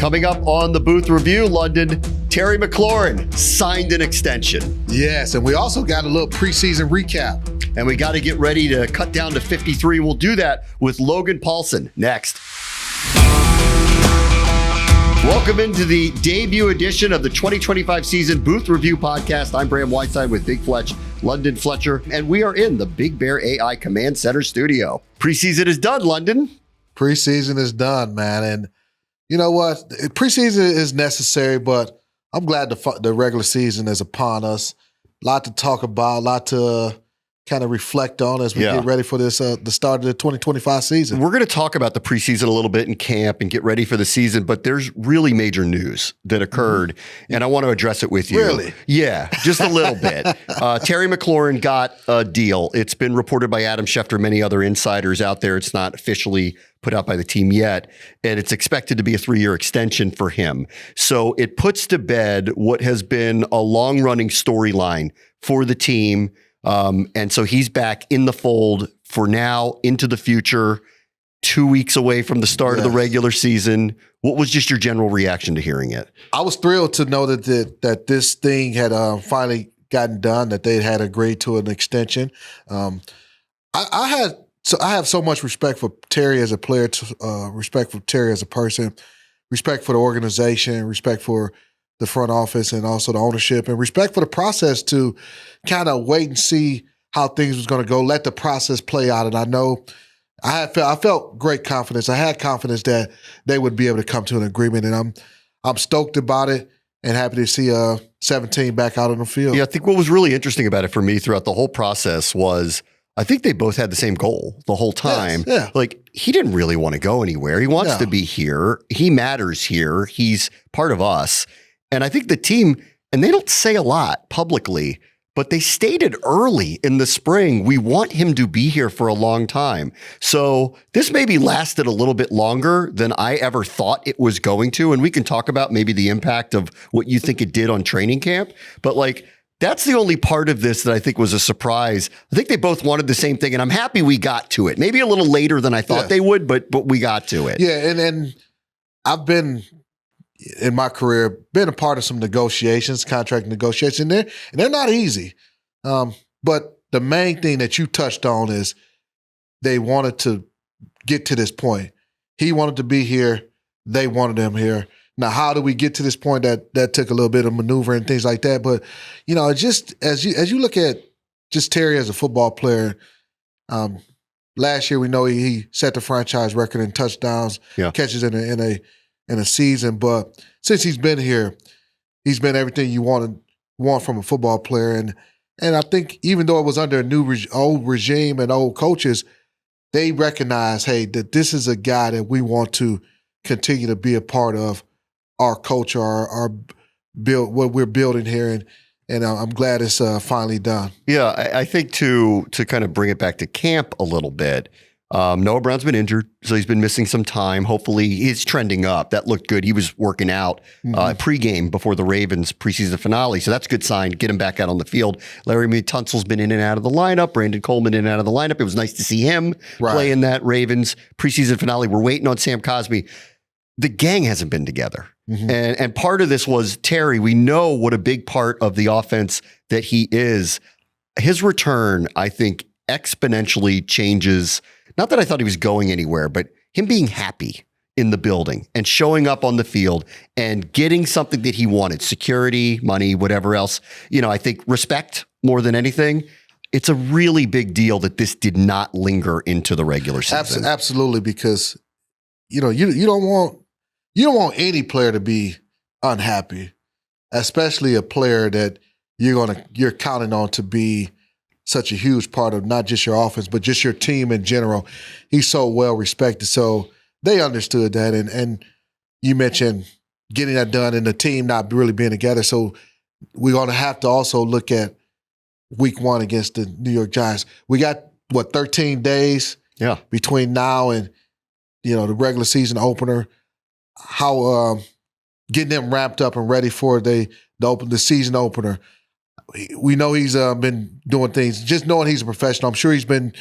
Coming up on the Booth Review, London, Terry McLaurin signed an extension. Yes, and we also got a little preseason recap. And we got to get ready to cut down to 53. We'll do that with Logan Paulson next. Welcome into the debut edition of the 2025 season Booth Review podcast. I'm Bram Whiteside with Big Fletch, London Fletcher, and we are in the Big Bear AI Command Center studio. Preseason is done, London. Preseason is done, man. And you know what? Preseason is necessary, but I'm glad the regular season is upon us. A lot to talk about, a lot to kind of reflect on as we get ready for this the start of the 2025 season. We're going to talk about the preseason a little bit in camp and get ready for the season, but there's really major news that occurred, and I want to address it with you. Really? Yeah, just a little bit. Terry McLaurin got a deal. It's been reported by Adam Schefter, many other insiders out there. It's not officially put out by the team yet, and it's expected to be a 3-year extension for him. So it puts to bed what has been a long-running storyline for the team. And so he's back in the fold for now, into the future, 2 weeks away from the start of the regular season. What was just your general reaction to hearing it? I was thrilled to know that this thing had finally gotten done, that they had agreed to an extension. I have so much respect for Terry as a player, respect for Terry as a person, respect for the organization, respect for the front office and also the ownership, and respect for the process to kind of wait and see how things was going to go, let the process play out. And I know I felt great confidence. I had confidence that they would be able to come to an agreement, and I'm stoked about it and happy to see 17 back out on the field. Yeah, I think what was really interesting about it for me throughout the whole process was I think they both had the same goal the whole time. Yes, yeah. Like, he didn't really want to go anywhere. He wants to be here. He matters here. He's part of us. And I think the team, and they don't say a lot publicly, but they stated early in the spring, we want him to be here for a long time. So this maybe lasted a little bit longer than I ever thought it was going to. And we can talk about maybe the impact of what you think it did on training camp. But like, that's the only part of this that I think was a surprise. I think they both wanted the same thing, and I'm happy we got to it. Maybe a little later than I thought they would, but we got to it. Yeah, and I've been, in my career, been a part of some negotiations, contract negotiations there, and they're not easy. But the main thing that you touched on is they wanted to get to this point. He wanted to be here. They wanted him here. Now, how do we get to this point? That took a little bit of maneuver and things like that. But, you know, just as you look at just Terry as a football player, last year we know he set the franchise record in touchdowns, catches in a season. But since he's been here, he's been everything you want from a football player. And I think even though it was under a new old regime and old coaches, they recognize, hey, that this is a guy that we want to continue to be a part of our culture, our build, what we're building here. And I'm glad it's finally done. Yeah, I think to kind of bring it back to camp a little bit, Noah Brown's been injured, so he's been missing some time. Hopefully he's trending up. That looked good. He was working out pregame before the Ravens preseason finale, so that's a good sign. Get him back out on the field. Larry Tunsil's been in and out of the lineup. Brandon Coleman in and out of the lineup. It was nice to see him play in that Ravens preseason finale. We're waiting on Sam Cosmi. The gang hasn't been together. And part of this was Terry. We know what a big part of the offense that he is. His return, I think, exponentially changes. Not that I thought he was going anywhere, but him being happy in the building and showing up on the field and getting something that he wanted, security, money, whatever else. You know, I think respect more than anything. It's a really big deal that this did not linger into the regular season. Absolutely, because you know you don't want any player to be unhappy, especially a player that you're counting on to be such a huge part of not just your offense, but just your team in general. He's so well respected. So they understood that. And you mentioned getting that done and the team not really being together. So we're going to have to also look at week 1 against the New York Giants. We got, 13 days between now and, the regular season opener. How getting them ramped up and ready for the season opener. We know he's been doing things, just knowing he's a professional. I'm sure he's been,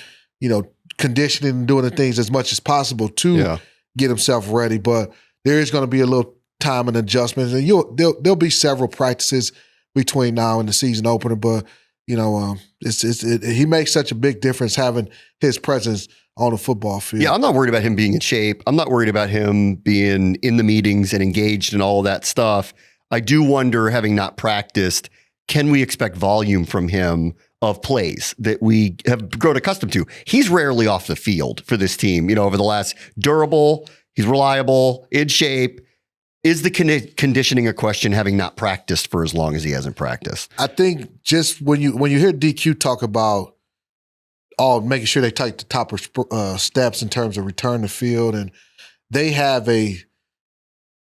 conditioning and doing the things as much as possible to get himself ready. But there is going to be a little time and adjustments, and there'll be several practices between now and the season opener. But he makes such a big difference having his presence on the football field. Yeah, I'm not worried about him being in shape. I'm not worried about him being in the meetings and engaged in all of that stuff. I do wonder, having not practiced, can we expect volume from him of plays that we have grown accustomed to? He's rarely off the field for this team, over the last durable. He's reliable, in shape. Is the conditioning a question, having not practiced for as long as he hasn't practiced? I think just when you hear DQ talk about making sure they take the top steps in terms of return to field, and they have an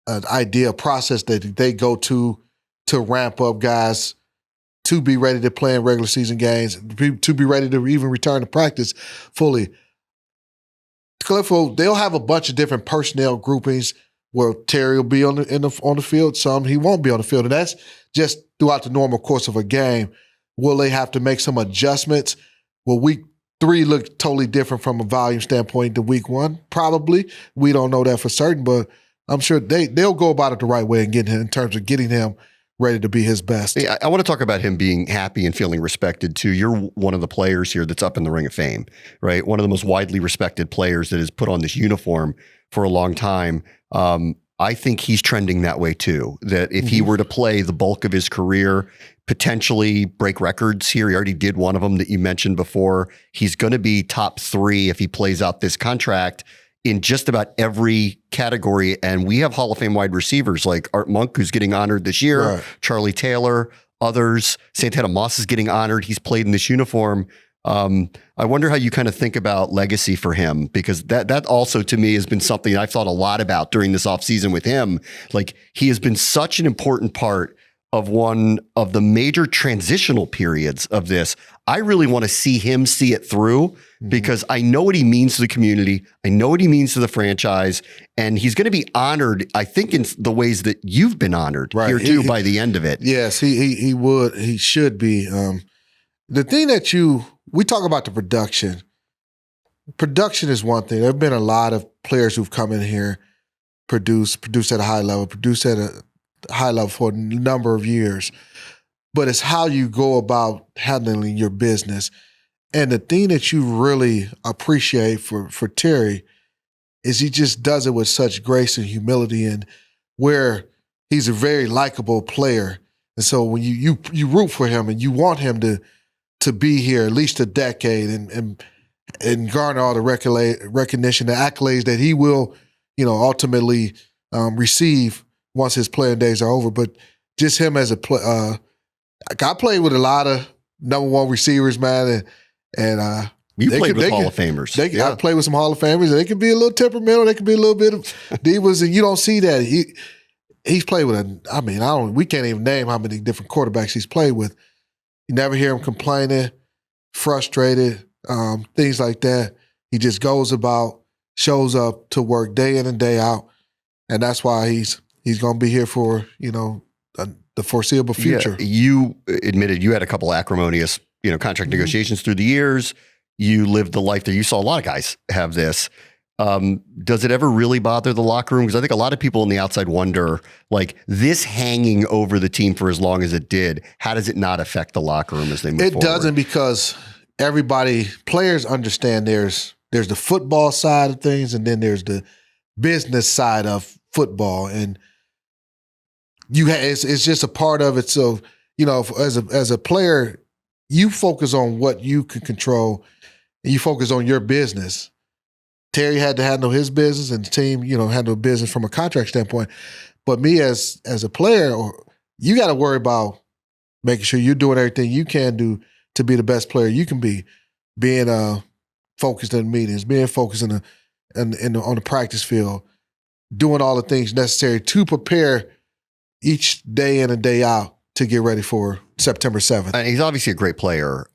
idea, a process that they go to ramp up guys to be ready to play in regular season games, to be ready to even return to practice fully. Clifford, they'll have a bunch of different personnel groupings where Terry will be on the field, some he won't be on the field, and that's just throughout the normal course of a game. Will they have to make some adjustments? Will week 3 look totally different from a volume standpoint than week 1? Probably. We don't know that for certain, but I'm sure they'll go about it the right way and in terms of getting him ready to be his best. Yeah, I want to talk about him being happy and feeling respected too. You're one of the players here that's up in the Ring of Fame, right? One of the most widely respected players that has put on this uniform for a long time. I think he's trending that way too, that if he were to play the bulk of his career, potentially break records here, he already did one of them that you mentioned before. He's going to be top 3 if he plays out this contract in just about every category. And we have Hall of Fame wide receivers like Art Monk, who's getting honored this year, right. Charlie Taylor, others. Santana Moss is getting honored. He's played in this uniform. I wonder how you kind of think about legacy for him, because that also to me has been something I've thought a lot about during this offseason with him. Like, he has been such an important part of one of the major transitional periods of this. I really want to see him see it through, because I know what he means to the community. I know what he means to the franchise, and he's going to be honored, I think, in the ways that you've been honored here too by the end of it. Yes, he would. He should be. The thing that we talk about the production. Production is one thing. There have been a lot of players who've come in here, produce at a high level for a number of years. But it's how you go about handling your business. And the thing that you really appreciate for Terry is he just does it with such grace and humility, and where he's a very likable player. And so when you root for him and you want him to be here at least a decade and garner all the recognition, the accolades that he will, ultimately receive once his playing days are over. But just him as a player, I played with a lot of number 1 receivers, man, and you played with Hall of Famers. I played with some Hall of Famers, and they can be a little temperamental. They can be a little bit of divas, and you don't see that. He's played with we can't even name how many different quarterbacks he's played with. You never hear him complaining, frustrated, things like that. He just goes about, shows up to work day in and day out, and that's why he's going to be here for the foreseeable future. Yeah, you admitted you had a couple acrimonious contract negotiations through the years. You lived the life that you saw a lot of guys have this. Does it ever really bother the locker room? Because I think a lot of people on the outside wonder, like, this hanging over the team for as long as it did, how does it not affect the locker room as they move forward? It doesn't, because players understand there's the football side of things, and then there's the business side of football, and it's just a part of it. So, as a player, you focus on what you can control, and you focus on your business. Terry had to handle his business, and the team, handle business from a contract standpoint. But me as a player, you got to worry about making sure you're doing everything you can do to be the best player you can be, being focused in meetings, being focused on the practice field, doing all the things necessary to prepare each day in and day out to get ready for September 7th. And he's obviously a great player.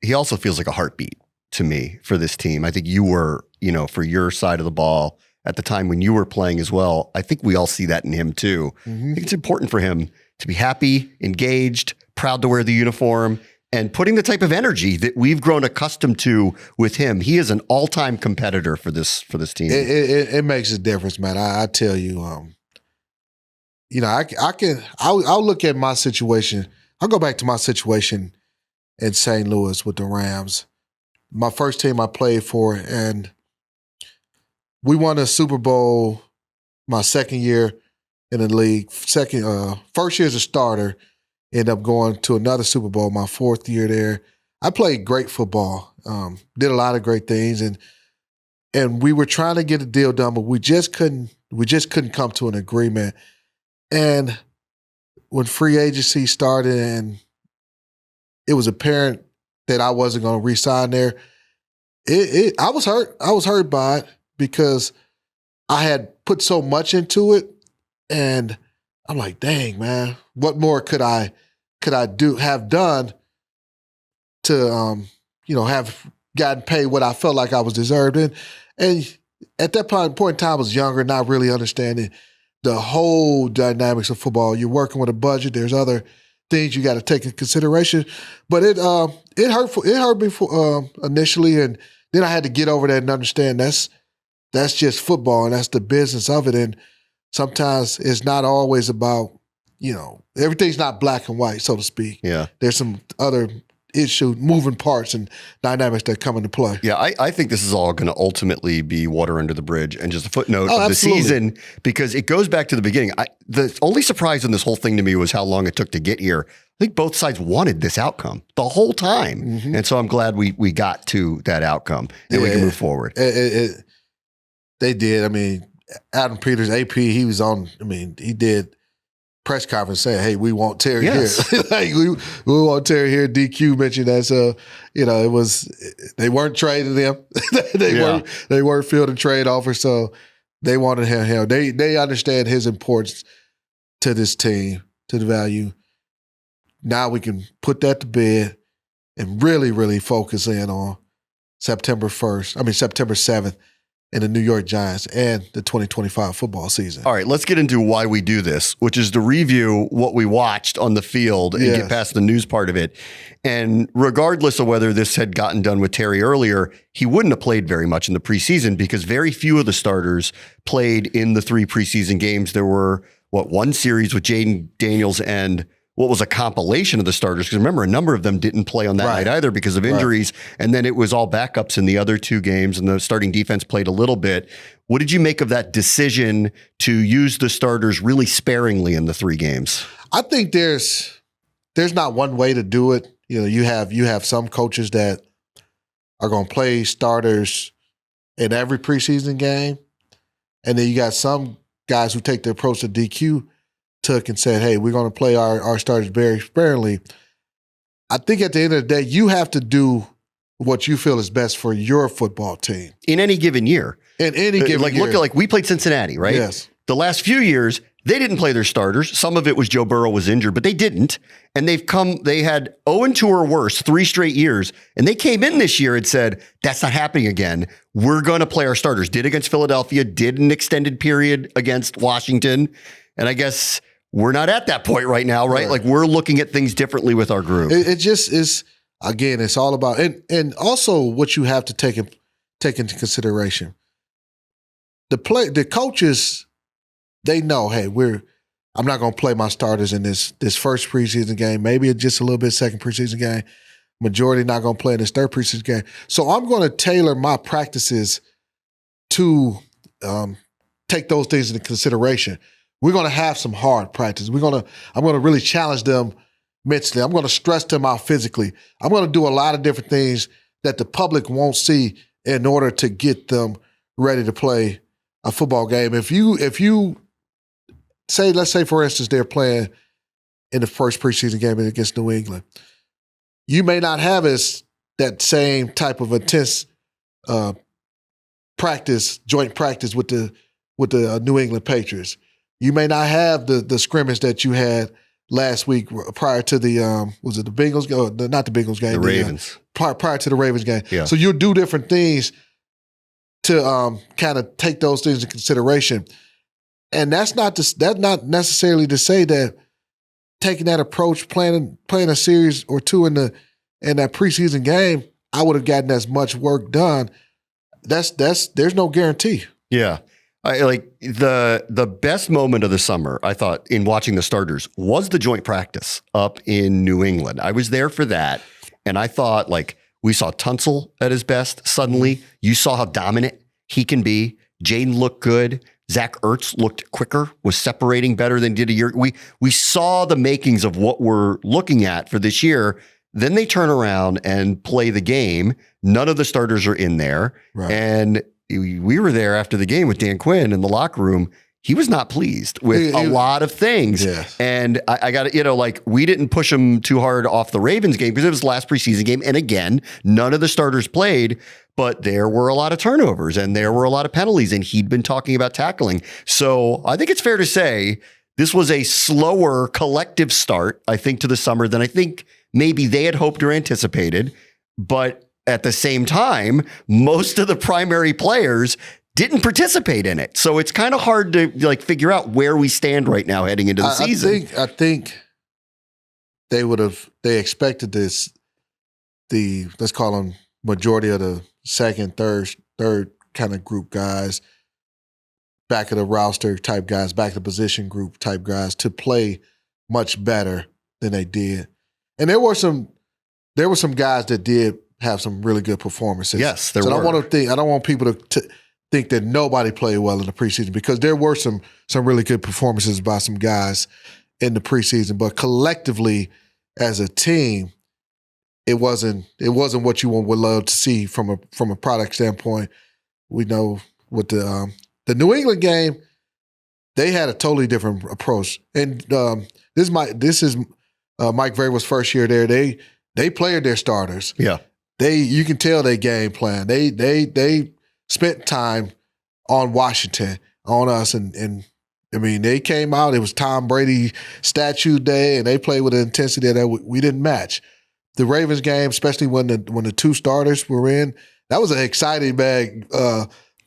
He also feels like a heartbeat to me for this team. I think you were, for your side of the ball at the time when you were playing as well. I think we all see that in him too. I think it's important for him to be happy, engaged, proud to wear the uniform, and putting the type of energy that we've grown accustomed to with him. He is an all-time competitor for this team. It makes a difference, man. I tell you, I'll look at my situation. I'll go back to my situation in St. Louis with the Rams. My first team I played for, and we won a Super Bowl my second year in the league. First year as a starter, ended up going to another Super Bowl my fourth year there. I played great football, did a lot of great things, and we were trying to get a deal done, but we just couldn't come to an agreement. And when free agency started and it was apparent that I wasn't going to re-sign there, I was hurt. I was hurt by it because I had put so much into it, and I'm like, dang, man, what more could I have done to have gotten paid what I felt like I was deserved in? And at that point in time, I was younger, not really understanding the whole dynamics of football. You're working with a budget. There's other things you got to take into consideration. But it hurt me initially, and then I had to get over that and understand that's just football, and that's the business of it. And sometimes it's not always about, everything's not black and white, so to speak. Yeah. There's some other moving parts and dynamics that come into play. Yeah, I think this is all going to ultimately be water under the bridge and just a footnote of absolutely. the season, because it goes back to the beginning. The only surprise in this whole thing to me was how long it took to get here. I think both sides wanted this outcome the whole time. Mm-hmm. And so I'm glad we got to that outcome and we can move forward. They did. I mean, Adam Peters, AP, he was on, he did press conference saying, "Hey, we want Terry here. Like we want Terry here." DQ mentioned that, so it was they weren't trading them. they weren't fielding trade offers, so they wanted him. They understand his importance to this team, to the value. Now we can put that to bed and really, really focus in on September 7th. And the New York Giants and the 2025 football season. All right, let's get into why we do this, which is to review what we watched on the field and get past the news part of it. And regardless of whether this had gotten done with Terry earlier, he wouldn't have played very much in the preseason because very few of the starters played in the 3 preseason games. There were, one series with Jaden Daniels and what was a compilation of the starters, because remember, a number of them didn't play on that night either because of injuries, and then it was all backups in the other 2 games, and the starting defense played a little bit. What did you make of that decision to use the starters really sparingly in the 3 games? I think there's not one way to do it. You have some coaches that are going to play starters in every preseason game, and then you got some guys who take the approach that DQ took and said, "Hey, we're going to play our starters very sparingly." I think at the end of the day, you have to do what you feel is best for your football team in any given year. In any given year, look, we played Cincinnati, right? Yes. The last few years, they didn't play their starters. Some of it was Joe Burrow was injured, but they didn't. And they had 0-2 or worse 3 straight years. And they came in this year and said, that's not happening again. We're going to play our starters. Did against Philadelphia, did an extended period against Washington. And I guess we're not at that point right now, right? Like we're looking at things differently with our group. It just is, again, it's all about, and also what you have to take into consideration. The coaches, they know, hey, I'm not going to play my starters in this first preseason game, maybe just a little bit second preseason game. Majority not going to play in this third preseason game. So I'm going to tailor my practices to take those things into consideration. We're going to have some hard practice. I'm going to really challenge them mentally. I'm going to stress them out physically. I'm going to do a lot of different things that the public won't see in order to get them ready to play a football game. If you say, let's say for instance, they're playing in the first preseason game against New England, you may not have that same type of intense joint practice with the New England Patriots. You may not have the scrimmage that you had last week prior to the was it the Bengals? Not the Bengals game. The Ravens. Prior to the Ravens game. Yeah. So you'll do different things to kind of take those things into consideration. And that's not necessarily to say that taking that approach, playing a series or 2 in that preseason game, I would have gotten as much work done. There's no guarantee. Yeah. I like the best moment of the summer, I thought, in watching the starters was the joint practice up in New England. I was there for that. And I thought, like, we saw Tunsil at his best. Suddenly, you saw how dominant he can be. Jaden looked good. Zach Ertz looked quicker, was separating better than did a year. We saw the makings of what we're looking at for this year. Then they turn around and play the game. None of the starters are in there. Right. And we were there after the game with Dan Quinn in the locker room. He was not pleased with a lot of things. Yes. And I got to, like, we didn't push him too hard off the Ravens game because it was the last preseason game. And again, none of the starters played, but there were a lot of turnovers and there were a lot of penalties. And he'd been talking about tackling. So I think it's fair to say this was a slower collective start, I think, to the summer than I think maybe they had hoped or anticipated. But at the same time, most of the primary players didn't participate in it. So it's kind of hard to like figure out where we stand right now heading into the season. I think they expected this, let's call them majority of the second, third kind of group guys, back of the roster type guys, back of the position group type guys to play much better than they did. And there were some guys that did have some really good performances. Yes, there were. So I don't want people to think that nobody played well in the preseason because there were some really good performances by some guys in the preseason. But collectively, as a team, it wasn't what you would love to see from a product standpoint. We know with the New England game, they had a totally different approach. And this is Mike Vrabel's first year there. They played their starters. Yeah. You can tell they game plan. They spent time on Washington, on us, and I mean they came out. It was Tom Brady statue day, and they played with an intensity that we didn't match. The Ravens game, especially when the two starters were in, that was an exciting bag.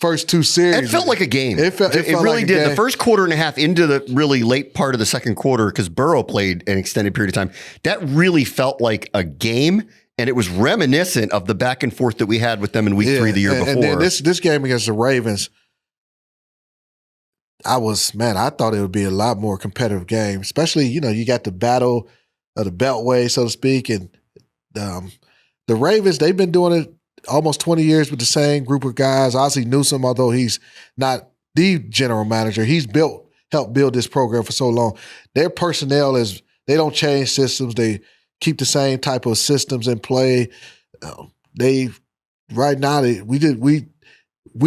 First two series, it felt like a game. It really like did. Game. The first quarter and a half into the really late part of the second quarter, because Burrow played an extended period of time, that really felt like a game. And it was reminiscent of the back and forth that we had with them in week 3 the year before. And then this game against the Ravens, I thought it would be a lot more competitive game, especially, you got the battle of the Beltway, so to speak. And the Ravens, they've been doing it almost 20 years with the same group of guys. Ozzie Newsome, although he's not the general manager, he's helped build this program for so long. Their personnel they don't change systems. They keep the same type of systems in play. We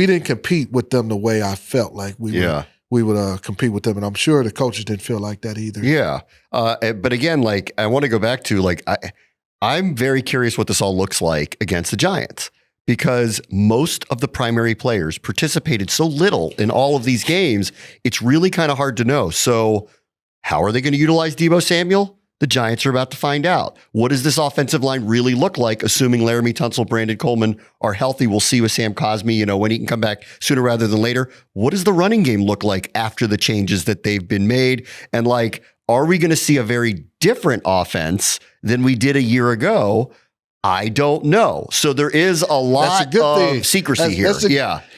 didn't compete with them the way I felt like we would compete with them, and I'm sure the coaches didn't feel like that either. Yeah, but again, like I want to go back to like I'm very curious what this all looks like against the Giants because most of the primary players participated so little in all of these games. It's really kind of hard to know. So, how are they going to utilize Deebo Samuel? The Giants are about to find out. What does this offensive line really look like, assuming Laramie Tunsil, Brandon Coleman are healthy? We'll see with Sam Cosmi, when he can come back sooner rather than later. What does the running game look like after the changes that they've been made? And are we going to see a very different offense than we did a year ago? I don't know. So there is a lot of secrecy here.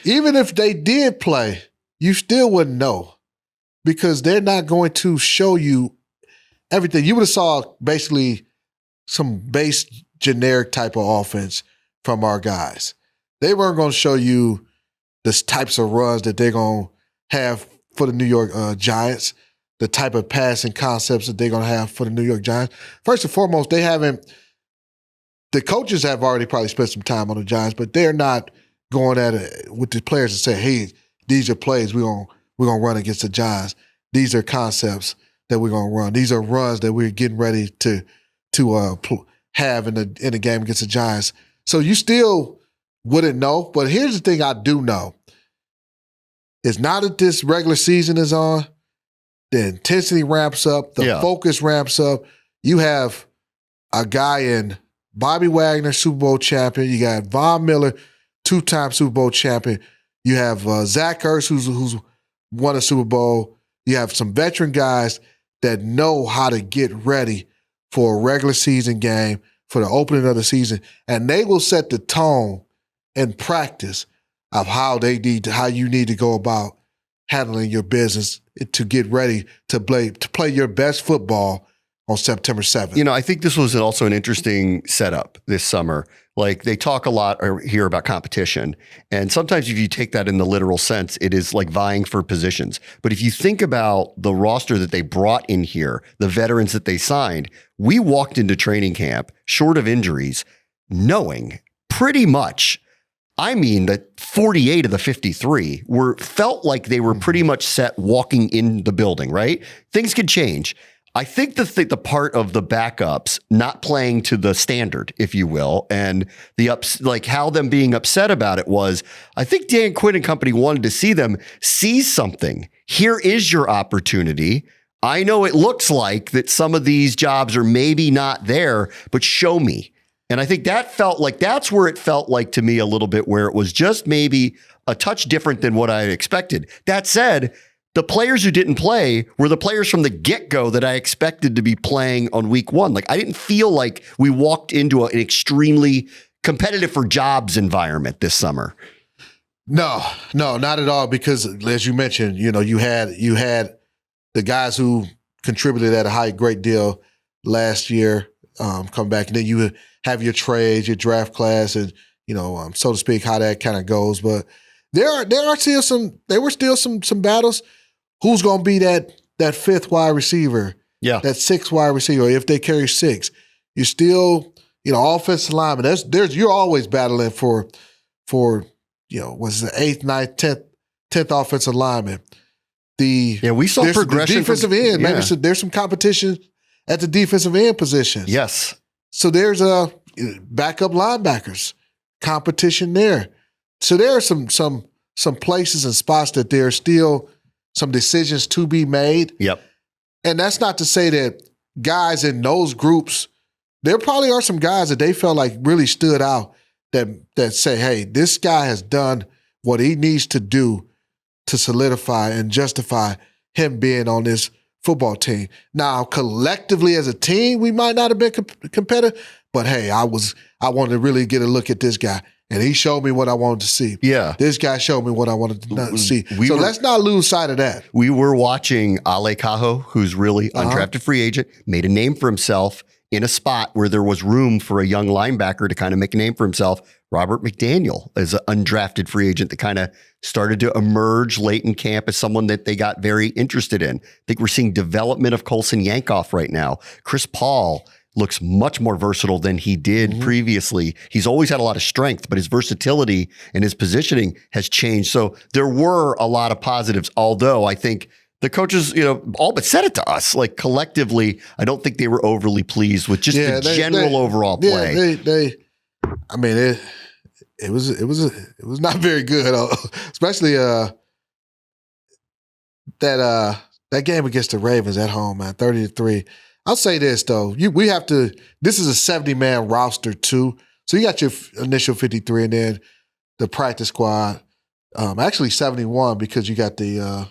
Even if they did play, you still wouldn't know because they're not going to show you everything. You would have saw basically some base generic type of offense from our guys. They weren't going to show you the types of runs that they're going to have for the New York Giants, the type of passing concepts that they're going to have for the New York Giants. First and foremost, the coaches have already probably spent some time on the Giants, but they're not going at it with the players and say, hey, these are plays we're going to run against the Giants. These are concepts that we're going to run. These are runs that we're getting ready to have in the game against the Giants. So you still wouldn't know. But here's the thing I do know. It's not that this regular season is on. The intensity ramps up. The focus ramps up. You have a guy in Bobby Wagner, Super Bowl champion. You got Von Miller, 2-time Super Bowl champion. You have Zach Ertz, who's won a Super Bowl. You have some veteran guys that know how to get ready for a regular season game, for the opening of the season, and they will set the tone in practice of how you need to go about handling your business to get ready to play your best football on September 7th. You know, I think this was also an interesting setup this summer. Like, they talk a lot here about competition. And sometimes if you take that in the literal sense, it is like vying for positions. But if you think about the roster that they brought in here, the veterans that they signed, we walked into training camp short of injuries, knowing pretty much, I mean, that 48 of the 53 felt like they were pretty much set walking in the building, right? Things could change. I think the part of the backups not playing to the standard, if you will, and how them being upset about it was, I think Dan Quinn and company wanted to see them see something. Here is your opportunity. I know it looks like that some of these jobs are maybe not there, but show me. And I think that's where it felt like to me a little bit, where it was just maybe a touch different than what I expected. That said, the players who didn't play were the players from the get-go that I expected to be playing on week one. Like, I didn't feel like we walked into an extremely competitive for jobs environment this summer. No, not at all. Because as you mentioned, you had the guys who contributed at a great deal last year come back, and then you have your trades, your draft class, and so to speak, how that kind of goes. But there were still some battles. Who's going to be that fifth wide receiver? Yeah, that sixth wide receiver. If they carry six, you still, offensive lineman. You're always battling for what's the 8th, 9th, 10th offensive lineman. We saw progression. The defensive end. Maybe there's some competition at the defensive end position. Yes. So there's backup linebackers competition there. So there are some places and spots that there are still some decisions to be made. Yep. And that's not to say that guys in those groups, there probably are some guys that they felt like really stood out that say, hey, this guy has done what he needs to do to solidify and justify him being on this football team. Now, collectively as a team, we might not have been competitive, but hey, I wanted to really get a look at this guy. And he showed me what I wanted to see. Yeah. This guy showed me what I wanted to see. Let's not lose sight of that. We were watching Ale Cajo, who's really undrafted free agent, made a name for himself in a spot where there was room for a young linebacker to kind of make a name for himself. Robert McDaniel is an undrafted free agent that kind of started to emerge late in camp as someone that they got very interested in. I think we're seeing development of Colson Yankoff right now. Chris Paul looks much more versatile than he did previously. He's always had a lot of strength, but his versatility and his positioning has changed. So there were a lot of positives, although I think the coaches, all but said it to us. Like, collectively, I don't think they were overly pleased with just the general overall play. It was not very good, especially that game against the Ravens at home, man, 30-3. I'll say this though, this is a 70-man roster too. So you got your initial 53 and then the practice squad. Actually 71 because you got the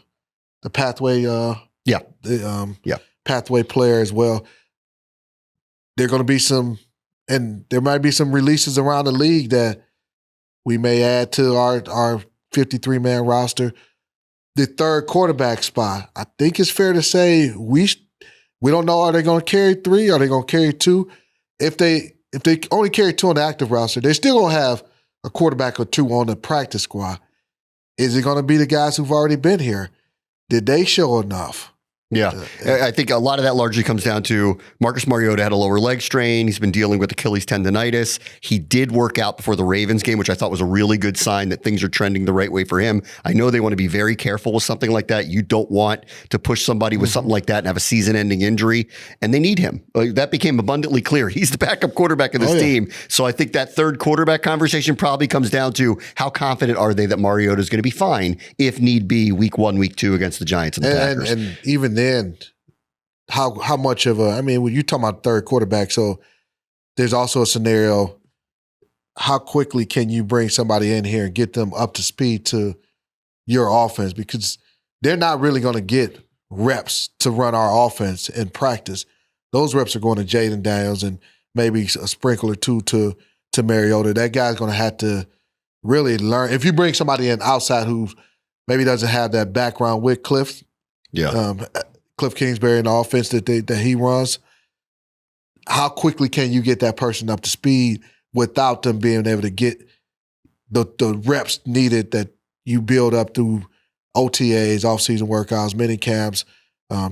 pathway pathway player as well. There are going to be there might be some releases around the league that we may add to our 53-man roster. The third quarterback spot, I think it's fair to say we don't know, are they going to carry 3? Are they going to carry 2? If they only carry 2 on the active roster, they're still going to have a quarterback or 2 on the practice squad. Is it going to be the guys who've already been here? Did they show enough? Yeah. I think a lot of that largely comes down to Marcus Mariota had a lower leg strain. He's been dealing with Achilles tendonitis. He did work out before the Ravens game, which I thought was a really good sign that things are trending the right way for him. I know they want to be very careful with something like that. You don't want to push somebody with something like that and have a season-ending injury, and they need him. That became abundantly clear. He's the backup quarterback of this team. So I think that third quarterback conversation probably comes down to how confident are they that Mariota is going to be fine if need be week 1, week 2 against the Giants and the Packers. And even then, how much of when you're talking about third quarterback, so there's also a scenario, how quickly can you bring somebody in here and get them up to speed to your offense? Because they're not really going to get reps to run our offense in practice. Those reps are going to Jaden Daniels and maybe a sprinkle or 2 to Mariota. That guy's going to have to really learn. If you bring somebody in outside who's maybe doesn't have that background with Cliff. Yeah. Cliff Kingsbury and the offense that he runs. How quickly can you get that person up to speed without them being able to get the reps needed that you build up through OTAs, off-season workouts, mini camps,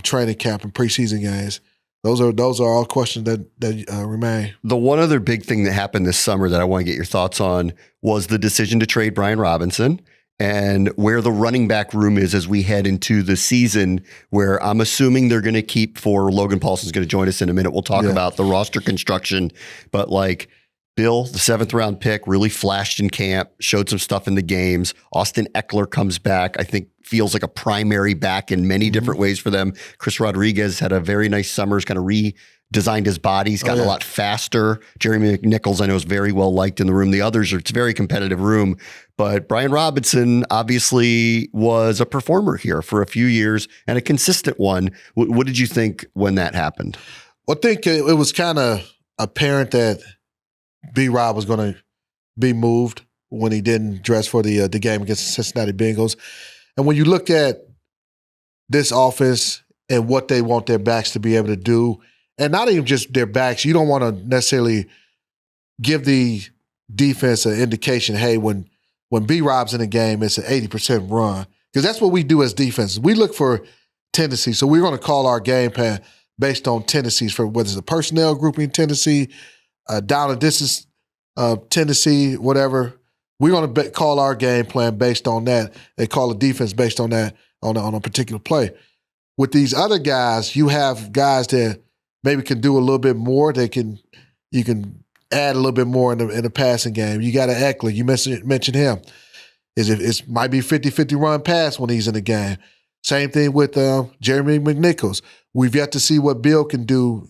training camp, and preseason games? Those are all questions that remain. The one other big thing that happened this summer that I want to get your thoughts on was the decision to trade Brian Robinson and where the running back room is as we head into the season, where I'm assuming they're going to keep for Logan Paulson's going to join us in a minute. We'll talk about the roster construction, but like Bill, the 7th round pick, really flashed in camp, showed some stuff in the games. Austin Eckler comes back, I think feels like a primary back in many different ways for them. Chris Rodriguez had a very nice summer, kind of redesigned his body. He's gotten a lot faster. Jeremy McNichols, I know, is very well liked in the room. The others it's a very competitive room. But Brian Robinson obviously was a performer here for a few years and a consistent one. What did you think when that happened? Well, I think it was kind of apparent that B-Rob was going to be moved when he didn't dress for the game against the Cincinnati Bengals. And when you look at this offense and what they want their backs to be able to do, and not even just their backs, you don't want to necessarily give the defense an indication, hey, when B-Rob's in a game, it's an 80% run. Because that's what we do as defenses. We look for tendencies. So we're going to call our game plan based on tendencies, for whether it's a personnel grouping tendency, down and distance tendency, whatever. We're going to call our game plan based on that and call a defense based on that on a particular play. With these other guys, you have guys that maybe can do a little bit more. You can add a little bit more in the passing game. You got an Eckler. You mentioned him. It might be 50-50 run pass when he's in the game. Same thing with Jeremy McNichols. We've yet to see what Bill can do,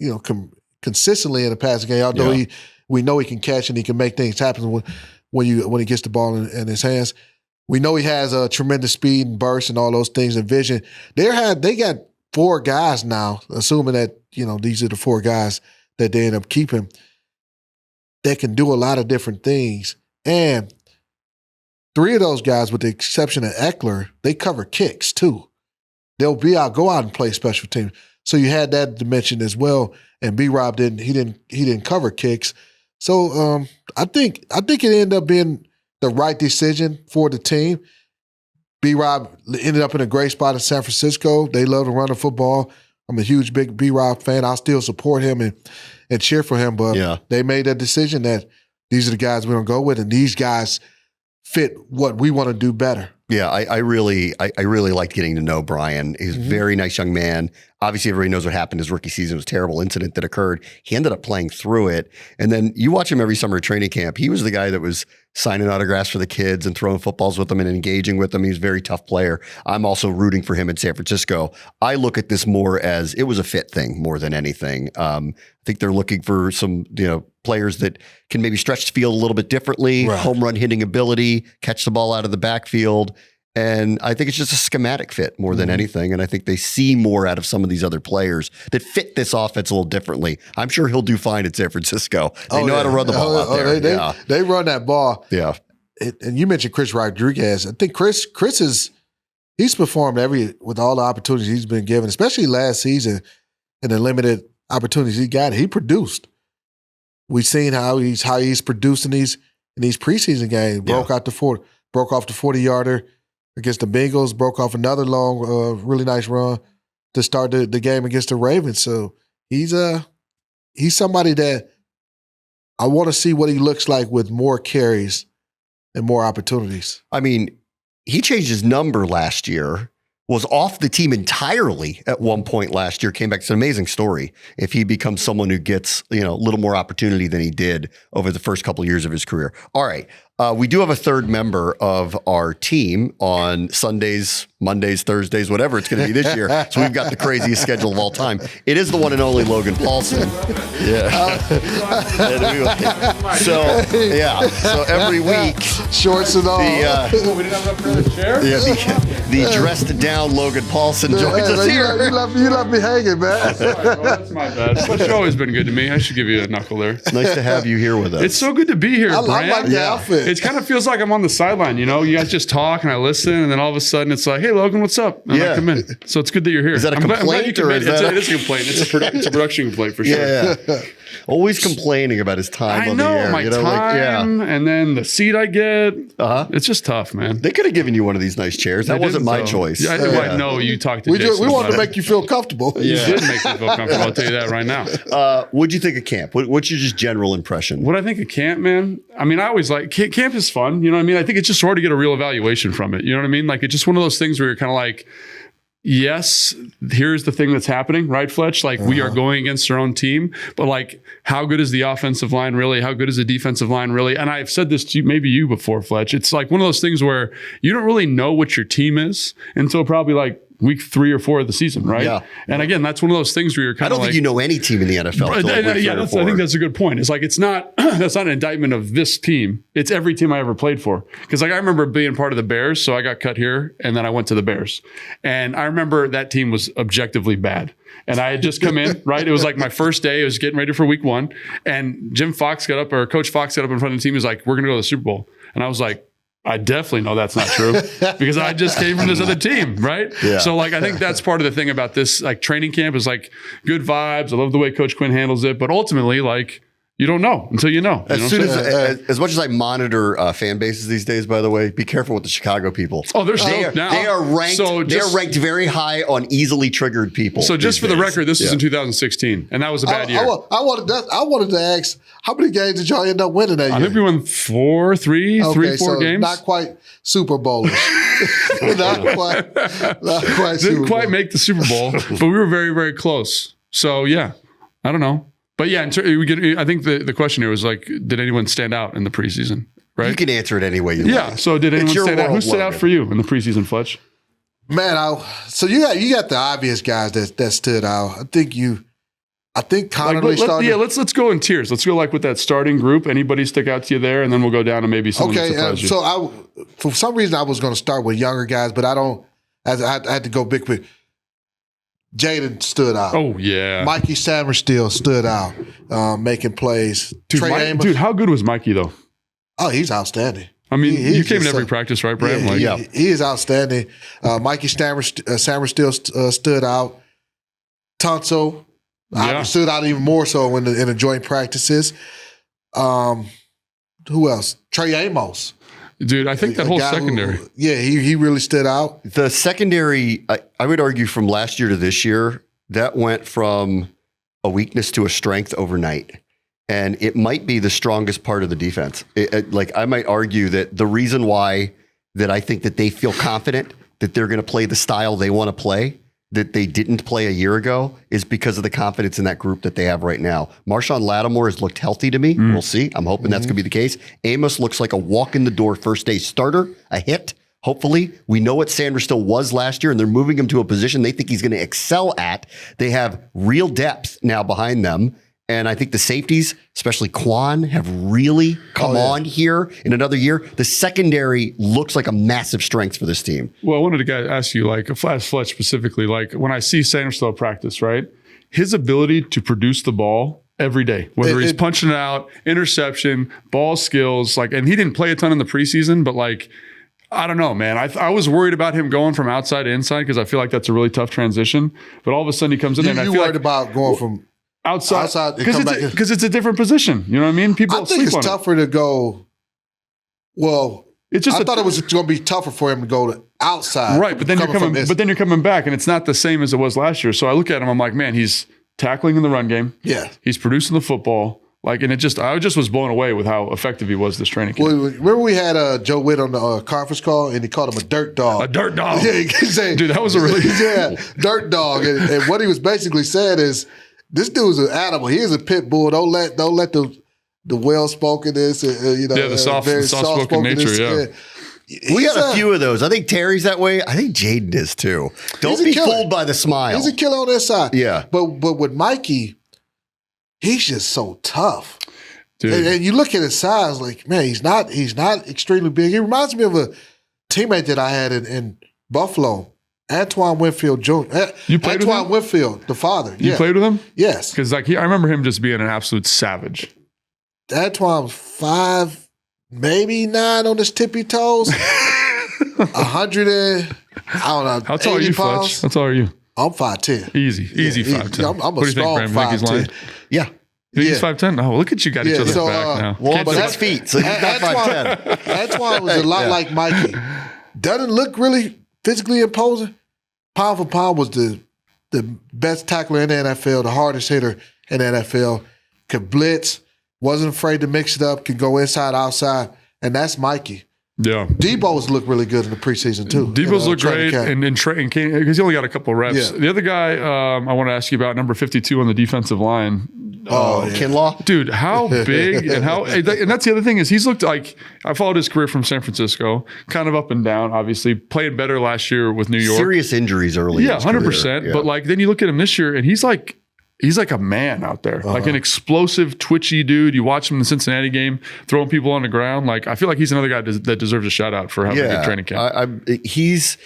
consistently in the passing game. Although we know he can catch and he can make things happen when he gets the ball in his hands. We know he has a tremendous speed and burst and all those things and vision. They got 4 guys now, assuming that these are the 4 guys that they end up keeping, that can do a lot of different things. And 3 of those guys, with the exception of Eckler, they cover kicks too. They'll go out and play special teams. So you had that dimension as well. And B-Rob didn't cover kicks. So I think it ended up being the right decision for the team. B-Rob ended up in a great spot in San Francisco. They love to run the football. I'm a huge, big B-Rob fan. I'll still support him and cheer for him. But they made a decision that these are the guys we're going to go with, and these guys fit what we want to do better. Yeah, I really liked getting to know Brian. He's a very nice young man. Obviously, everybody knows what happened. His rookie season was a terrible incident that occurred. He ended up playing through it. And then you watch him every summer at training camp. He was the guy that was signing autographs for the kids and throwing footballs with them and engaging with them. He's a very tough player. I'm also rooting for him in San Francisco. I look at this more as it was a fit thing more than anything. I think they're looking for some, players that can maybe stretch the field a little bit differently, home run hitting ability, catch the ball out of the backfield. And I think it's just a schematic fit more than anything. And I think they see more out of some of these other players that fit this offense a little differently. I'm sure he'll do fine at San Francisco. They know how to run the ball out there. They run that ball. Yeah. And you mentioned Chris Rodriguez. I think Chris he's performed with all the opportunities he's been given, especially last season and the limited opportunities he got. He produced. We've seen how he's produced in these preseason games. Broke off the 40-yarder against the Bengals, broke off another long, really nice run to start the game against the Ravens. So he's somebody that I want to see what he looks like with more carries and more opportunities. I mean, he changed his number last year, was off the team entirely at one point last year, came back. It's an amazing story if he becomes someone who gets, a little more opportunity than he did over the first couple of years of his career. All right. We do have a third member of our team on Sundays, Mondays, Thursdays, whatever it's going to be this year. So we've got the craziest schedule of all time. It is the one and only Logan Paulson. Yeah. So every week. Shorts and all. We didn't have enough room to share? Yeah, the dressed down Logan Paulson joins us here. You left me hanging, man. That's my bad. But you've always been good to me. I should give you a knuckle there. It's nice to have you here with us. It's so good to be here, Brant. I like the outfit. It kind of feels like I'm on the sideline, you guys just talk and I listen, and then all of a sudden it's like, hey, Logan, what's up? And I come in. So it's good that you're here. Is that a complaint or is that it is a complaint. It's a production complaint for sure. Yeah. Always complaining about his time on the air. My time, and then the seat I get. It's just tough, man. They could have given you one of these nice chairs. That wasn't my choice. Yeah, no, you talked to Jason. We wanted to make you feel comfortable. You did make me feel comfortable. I'll tell you that right now. What'd you think of camp? What's your just general impression? What I think of camp, man? I mean, I always like camp is fun. You know what I mean? I think it's just hard to get a real evaluation from it. You know what I mean? Like, it's just one of those things where you're kind of like, yes, here's the thing that's happening, right, Fletch? Like, we are going against our own team, but like, how good is the offensive line really? How good is the defensive line really? And I've said this to you before, Fletch. It's like one of those things where you don't really know what your team is until probably like week 3 or 4 of the season, right? Yeah. And again, that's one of those things where you're kind of like, I don't think you know any team in the NFL. I think that's a good point. It's like, it's not, that's not an indictment of this team. It's every team I ever played for. Because like, I remember being part of the Bears, so I got cut here, and then I went to the Bears. And I remember that team was objectively bad. And I had just come in, right? It was like my first day. I was getting ready for week 1. And Coach Fox got up in front of the team. He was like, we're going to go to the Super Bowl. And I was like, I definitely know that's not true because I just came from this other team, right? Yeah. So like, I think that's part of the thing about this like training camp is like good vibes. I love the way Coach Quinn handles it, but ultimately like you don't know until you know. As much as I monitor fan bases these days, by the way, be careful with the Chicago people. Oh, they're stoked now. They are ranked. They're ranked very high on easily triggered people. So just for the record, this was in 2016, and that was a bad year. I wanted to ask, how many games did y'all end up winning that year? I think we won 4 games. Not quite Super Bowlish. not quite. Didn't quite make the Super Bowl, but we were very, very close. So yeah, I don't know. But yeah, I think the question here was like, did anyone stand out in the preseason? Right? You can answer it any way you like. So did anyone stand out? Who stood out for you in the preseason, Fletch? Man, so you got the obvious guys that stood out. I think Connerly started. Yeah, let's go in tiers. Let's go like with that starting group. Anybody stick out to you there, and then we'll go down to maybe someone that surprised you. So for some reason I was going to start with younger guys, but I had to go big quick. Jaden stood out. Oh, yeah. Mikey Samerstill stood out, making plays. Dude, how good was Mikey, though? Oh, he's outstanding. I mean, you came in every practice, right, Brad? He is outstanding. Mikey Samerstill stood out. Tunsil stood out even more so in the joint practices. Who else? Trey Amos. Dude, I think that whole secondary. He really stood out. The secondary, I would argue from last year to this year, that went from a weakness to a strength overnight. And it might be the strongest part of the defense. I might argue that the reason why that I think that they feel confident that they're going to play the style they want to play, that they didn't play a year ago, is because of the confidence in that group that they have right now. Marshawn Lattimore has looked healthy to me. We'll see. I'm hoping that's going to be the case. Amos looks like a walk in the door first day starter, a hit. Hopefully, we know what Sanders still was last year, and they're moving him to a position they think he's going to excel at. They have real depth now behind them. And I think the safeties, especially Quan, have really come on here in another year. The secondary looks like a massive strength for this team. Well, I wanted to ask you, like, Fletch specifically, like, when I see Sanders still practice, right, his ability to produce the ball every day, whether he's punching it out, interception, ball skills, like, and he didn't play a ton in the preseason, but, like, I don't know, man. I was worried about him going from outside to inside because I feel like that's a really tough transition. But all of a sudden he comes in there and I feel worried about going from outside because it's a different position. You know what I mean? People I think it's tougher to go. Well, I thought it was going to be tougher for him to go to outside, right? But then you're coming back, and it's not the same as it was last year. So I look at him, I'm like, man, he's tackling in the run game. Yeah, he's producing the football. Like, and I just was blown away with how effective he was this training camp. Well, remember we had Joe Witt on the conference call, and he called him a dirt dog. A dirt dog. Yeah, he said, dude, that was a really dirt dog. And what he was basically saying is, this dude's an animal. He is a pit bull. Don't let the well-spokenness, the soft-spoken nature. Yeah. We got a few of those. I think Terry's that way. I think Jaden is too. Don't be fooled by the smile. He's a killer on that side. Yeah. But with Mikey, he's just so tough. Dude. And you look at his size, like, man, he's not extremely big. He reminds me of a teammate that I had in Buffalo. Antoine Winfield Jr. You played with him? Winfield, the father. You played with him? Yes. Because I remember him just being an absolute savage. Antoine was 5'9", maybe 9 on his tippy toes. 100 and, I don't know. How tall are you, pounds. Fletch? How tall are you? I'm 5'10". Easy 5'10". I'm a What do you think, strong Graham? Think he's lying? 5'10". Yeah. He's 5'10". Oh, look at you got each other's back now. Well, but 6 feet, so he's not 5'10". Antoine was a lot like Mikey. Doesn't look really physically imposing. Pound for pound was the best tackler in the NFL, the hardest hitter in the NFL. Could blitz, wasn't afraid to mix it up, could go inside, outside, and that's Mikey. Yeah. Debo's looked really good in the preseason too. Debo's looked great, and because he only got a couple of reps. Yeah. The other guy I want to ask you about, number 52 on the defensive line. Kinlaw? Dude, how big and that's the other thing is he's looked like, I followed his career from San Francisco, kind of up and down, obviously. Played better last year with New York. Serious injuries early. Yeah, 100%. Yeah. But like then you look at him this year and he's like a man out there, like an explosive, twitchy dude. You watch him in the Cincinnati game, throwing people on the ground. Like I feel like he's another guy that deserves a shout out for having a good training camp. He's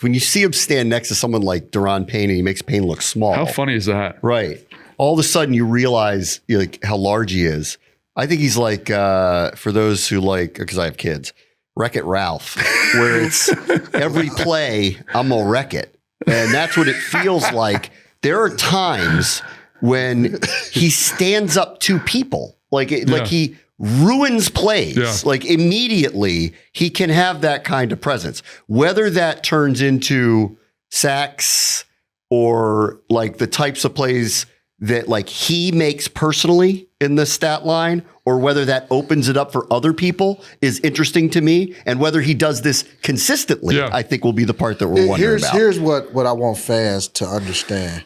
when you see him stand next to someone like Daron Payne and he makes Payne look small. How funny is that? Right. All of a sudden you realize like how large he is. I think he's like for those who like, because I have kids, Wreck-It Ralph, where it's every play I'm gonna wreck it, and that's what it feels like. There are times when he stands up to people, like he ruins plays. Yeah. Like immediately he can have that kind of presence. Whether that turns into sacks or like the types of plays that like he makes personally in the stat line, or whether that opens it up for other people is interesting to me. And whether he does this consistently, I think will be the part that we're wondering about. Here's what I want fans to understand.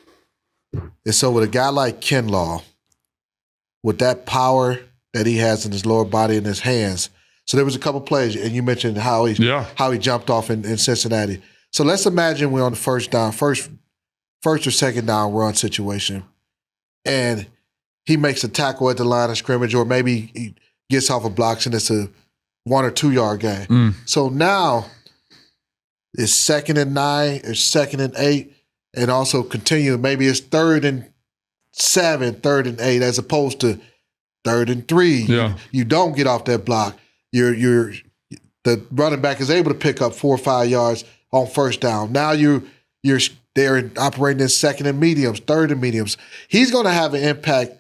And so with a guy like Kinlaw, with that power that he has in his lower body and his hands, so there was a couple plays, and you mentioned how he jumped off in Cincinnati. So let's imagine we're on the first or second down run situation, and he makes a tackle at the line of scrimmage, or maybe he gets off of blocks and it's a 1 or 2 yard gain. So now it's 2nd and 9 or 2nd and 8. And also continue, maybe it's 3rd and 7, 3rd and 8, as opposed to 3rd and 3. Yeah. You don't get off that block. The running back is able to pick up 4 or 5 yards on first down. Now they're operating in 2nd and mediums, 3rd and mediums. He's going to have an impact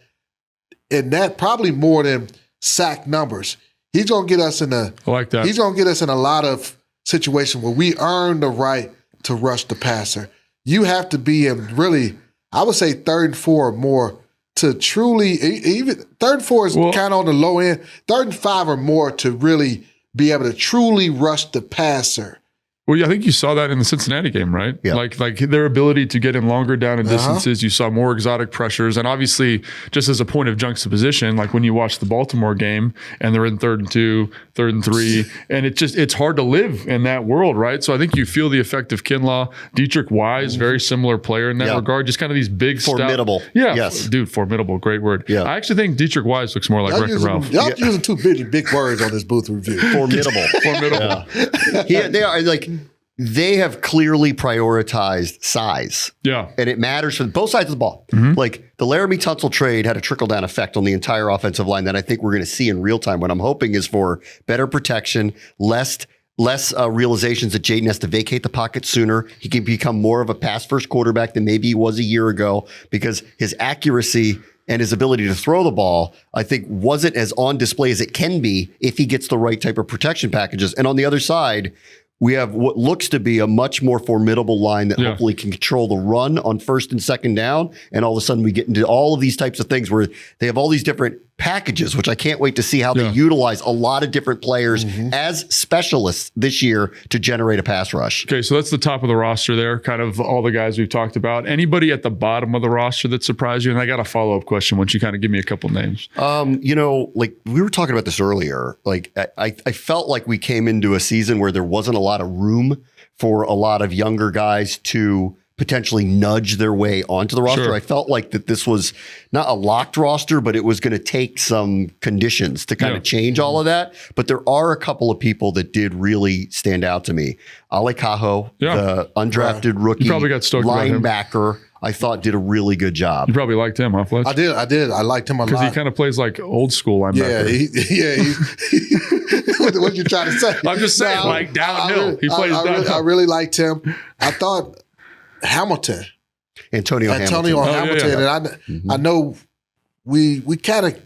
in that, probably more than sack numbers. He's going to get us in I like that. He's going to get us in a lot of situations where we earn the right to rush the passer. You have to be in really, I would say 3rd and 4 or more to truly, even 3rd and 4 is kind of on the low end, 3rd and 5 or more to really be able to truly rush the passer. Well, yeah, I think you saw that in the Cincinnati game, right? Yeah. Like their ability to get in longer down and distances. You saw more exotic pressures. And obviously, just as a point of juxtaposition, like when you watch the Baltimore game and they're in 3rd and 2, 3rd and 3, and it's hard to live in that world, right? So I think you feel the effect of Kinlaw. Dietrich Wise, very similar player in that regard. Just kind of these big formidable. Yeah. Yes. Dude, formidable. Great word. Yeah. I actually think Dietrich Wise looks more like Wreck-It Ralph. Y'all using too big words on this booth review. Formidable. Formidable. Yeah, they are like, they have clearly prioritized size. Yeah. And it matters for both sides of the ball. Like the Laramie Tunsil trade had a trickle-down effect on the entire offensive line that I think we're going to see in real time. What I'm hoping is for better protection, less realizations that Jaden has to vacate the pocket sooner. He can become more of a pass-first quarterback than maybe he was a year ago, because his accuracy and his ability to throw the ball, I think, wasn't as on display as it can be if he gets the right type of protection packages. And on the other side, we have what looks to be a much more formidable line that hopefully can control the run on 1st and 2nd down. And all of a sudden we get into all of these types of things where they have all these different packages, which I can't wait to see how they utilize a lot of different players as specialists this year to generate a pass rush. Okay, so that's the top of the roster there, kind of all the guys we've talked about. Anybody at the bottom of the roster that surprised you? And I got a follow-up question once you kind of give me a couple names. Like we were talking about this earlier, like I felt like we came into a season where there wasn't a lot of room for a lot of younger guys to potentially nudge their way onto the roster. Sure. I felt like that this was not a locked roster, but it was going to take some conditions to kind of change all of that. But there are a couple of people that did really stand out to me. Ale Cajo, the undrafted rookie you probably got stoked about him. linebacker. I thought did a really good job. You probably liked him, huh, Fletch? I did. I liked him a lot. Because he kind of plays like old school linebacker. What you trying to say? I'm just saying, like downhill. He plays downhill. I really liked him. I thought Hamilton. Antonio Hamilton. And I know we kind of,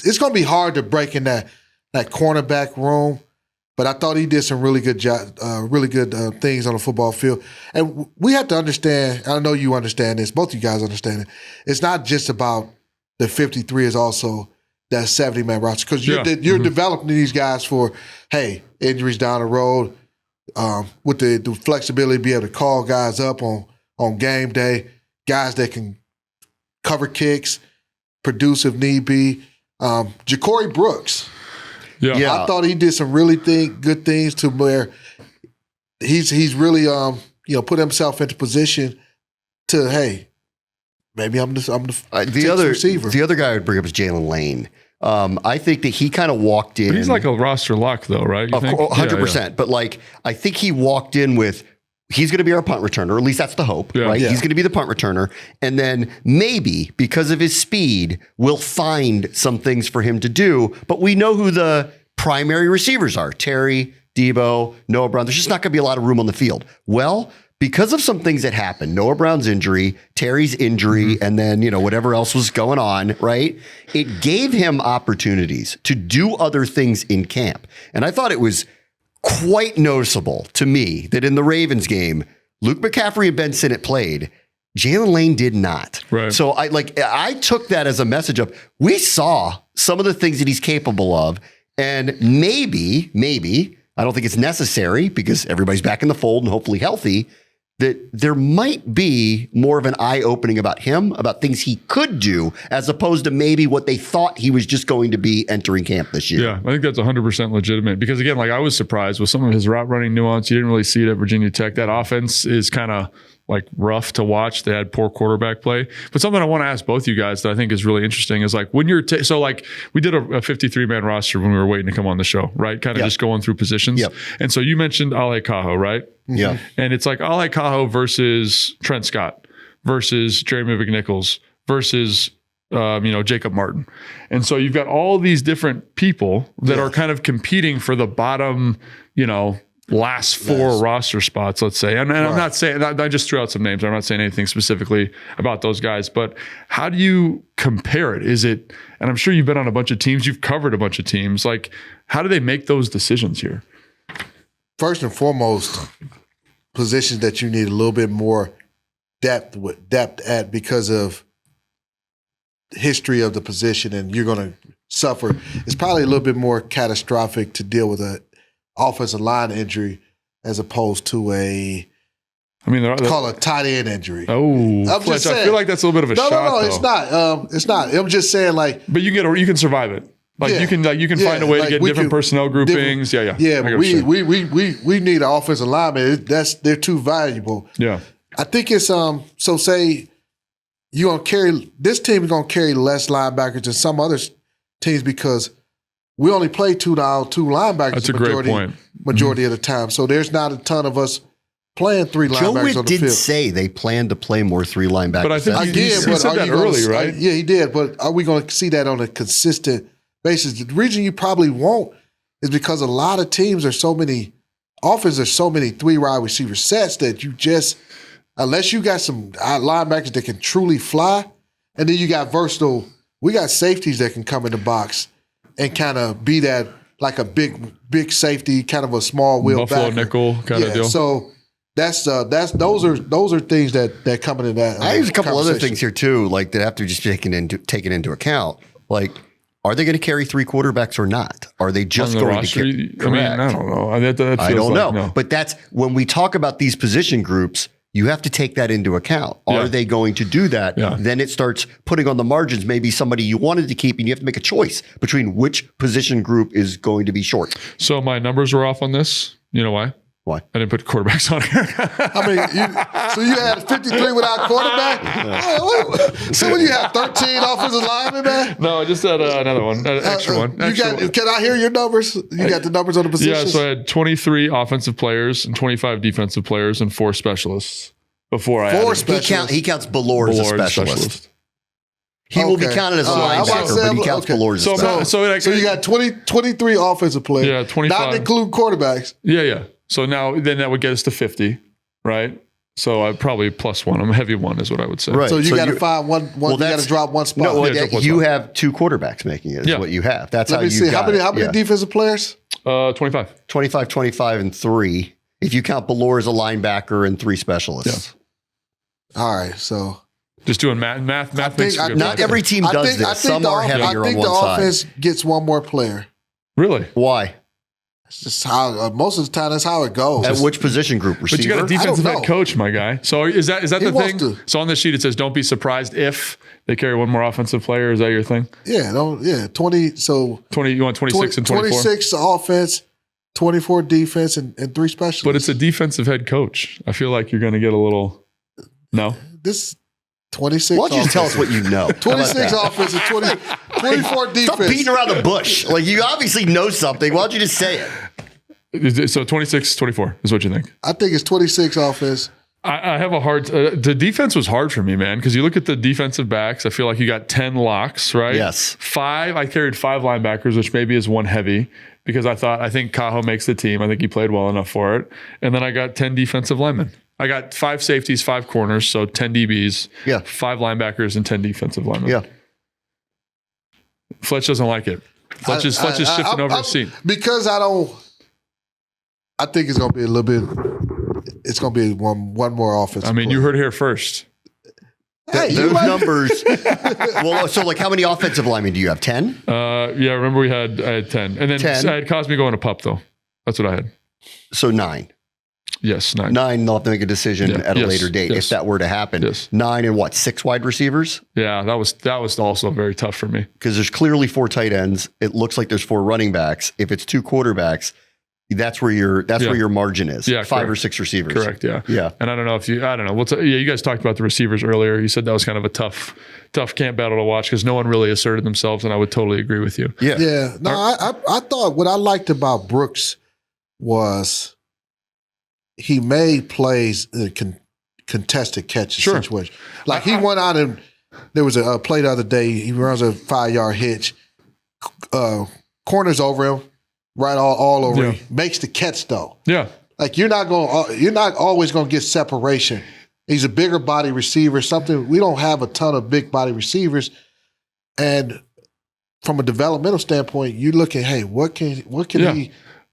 it's going to be hard to break in that cornerback room, but I thought he did some really good things on the football field. And we have to understand, I know you understand this, both of you guys understand it, it's not just about the 53, it's also that 70-man roster. Because you're developing these guys for, hey, injuries down the road, with the flexibility to be able to call guys up on game day, guys that can cover kicks, produce if need be. Ja'Cory Brooks. Yeah. I thought he did some really good things to where he's really put himself into position to, hey, maybe I'm the other receiver. The other guy I would bring up is Jalen Lane. I think that he kind of walked in. But he's like a roster lock, though, right? 100%. Yeah. But like, I think he walked in with, he's going to be our punt returner, or at least that's the hope, right? Yeah. He's going to be the punt returner. And then maybe because of his speed, we'll find some things for him to do. But we know who the primary receivers are. Terry, Debo, Noah Brown. There's just not going to be a lot of room on the field. Well, because of some things that happened, Noah Brown's injury, Terry's injury, and then, whatever else was going on, right? It gave him opportunities to do other things in camp. And I thought it was quite noticeable to me that in the Ravens game, Luke McCaffrey and Ben Sinnott played. Jalen Lane did not. Right. So I took that as a message of, we saw some of the things that he's capable of, and maybe, I don't think it's necessary because everybody's back in the fold and hopefully healthy, that there might be more of an eye-opening about him, about things he could do, as opposed to maybe what they thought he was just going to be entering camp this year. Yeah, I think that's 100% legitimate. Because again, I was surprised with some of his route running nuance. You didn't really see it at Virginia Tech. That offense is kind of rough to watch. They had poor quarterback play. But something I want to ask both you guys that I think is really interesting is when you're we did a 53-man roster when we were waiting to come on the show, right? Kind of just going through positions. Yep. And so you mentioned Ale Cajo, right? Yeah. And it's Ale Cajo versus Trent Scott versus Jeremy McNichols versus Jacob Martin. And so you've got all these different people that are kind of competing for the bottom, last four roster spots, let's say. And I'm not saying, I just threw out some names. I'm not saying anything specifically about those guys, but how do you compare it? And I'm sure you've been on a bunch of teams, you've covered a bunch of teams. How do they make those decisions here? First and foremost, positions that you need a little bit more depth at because of history of the position, and you're going to suffer. It's probably a little bit more catastrophic to deal with an offensive line injury as opposed to call a tight end injury. Oh, I'm just saying, I feel like that's a little bit of a shot. No, it's not. It's not. I'm just saying, but you can survive it. You can find a way to get different personnel groupings. Yeah, but we need an offensive lineman. They're too valuable. Yeah. I think it's so say you're gonna carry this team is gonna carry less linebackers than some other teams because we only play two linebackers. That's a great point. Majority of the time. So there's not a ton of us playing three linebackers Joe on the Witt field. did say they plan to play more three linebackers. But I think he said that early, right? Yeah, he did. But are we going to see that on a consistent basis? The reason you probably won't is because a lot of teams there's so many three wide receiver sets that you just, unless you got some linebackers that can truly fly, and then you got versatile, we got safeties that can come in the box and kind of be that like a big safety, kind of a small wheel Buffalo backer. nickel kind of deal. So those are things that come into that. I have a couple other things here too, that have to just be taken into account. Are they going to carry three quarterbacks or not? Are they just going to carry? Correct. I don't know. I don't know. No. But that's when we talk about these position groups. You have to take that into account. Are they going to do that? Yeah. Then it starts putting on the margins maybe somebody you wanted to keep, and you have to make a choice between which position group is going to be short. So my numbers were off on this. You know why? Why? I didn't put quarterbacks on here. So you had 53 without quarterback? So when you have 13 offensive linemen, man? No, I just had another one, an extra one. Can I hear your numbers? You got the numbers on the positions? Yeah, so I had 23 offensive players and 25 defensive players and 4 specialists before I Four added specialists. He counts Ballore as a Ballore specialist. He will be counted as a linebacker, but he counts Ballore as a specialist. So you got 23 offensive players. Yeah, 25. Not include quarterbacks. Yeah. So now then that would get us to 50, right? So I probably plus one. I'm a heavy one, is what I would say. Right. So you got to find one. You got to drop one spot. No, Yeah, you have two quarterbacks making it. Is what you have. That's Let how me you see. got How many defensive players? 25. 25, 25, and 3. If you count Ballore as a linebacker and 3 specialists. All right. So just doing math makes for good not every team does this. Some are heavier on one side. I think the offense gets one more player. Really? Why? It's just how most of the time that's how it goes. At which position group? Receiver? But you got a defensive head coach, my guy. So is that the thing? To. So on the sheet it says, "Don't be surprised if they carry one more offensive player." Is that your thing? Yeah. 20. So 20. You want 26 and 24? 26 offense, 24 defense, and 3 specialists. But it's a defensive head coach. I feel like you're going to get a little. No. This 26. Why don't you just tell us what you know? 26 offense and 24 defense. Stop beating around the bush. Like, you obviously know something. Why don't you just say it? So 26, 24 is what you think? I think it's 26 offense. I have a hard. The defense was hard for me, man, because you look at the defensive backs. I feel like you got 10 locks, right? Yes. 5. I carried 5 linebackers, which maybe is one heavy because I think Cajo makes the team. I think he played well enough for it. And then I got 10 defensive linemen. I got 5 safeties, 5 corners, so 10 DBs. Yeah. 5 linebackers and 10 defensive linemen. Yeah. Fletch doesn't like it. Fletch is shifting over his seat because I think it's going to be a little bit. It's going to be one more offensive. I mean, player. you heard it here first. Hey, Those numbers. Well, so like, how many offensive linemen do you have? 10? Yeah, remember I had 10. And then 10. I had Cosme going to pup, though. That's what I had. So 9. Yes, 9. 9, they'll have to make a decision at a later date if that were to happen. Yes. 9 and 6 wide receivers? Yeah, that was also very tough for me. Because there's clearly 4 tight ends. It looks like there's 4 running backs. If it's 2 quarterbacks, that's where your margin is. Yeah, 5 correct. or 6 receivers. Correct. Yeah. Yeah. And I don't know. You guys talked about the receivers earlier. You said that was kind of a tough camp battle to watch because no one really asserted themselves, and I would totally agree with you. Yeah. Yeah. No, I thought what I liked about Brooks was he made plays in contested catch situation. Like he went out and there was a play the other day. He runs a 5-yard hitch, corners over him, right all over him. Makes the catch though. Yeah. Like you're not always going to get separation. He's a bigger body receiver. Something we don't have a ton of big body receivers, and from a developmental standpoint, you look at what can he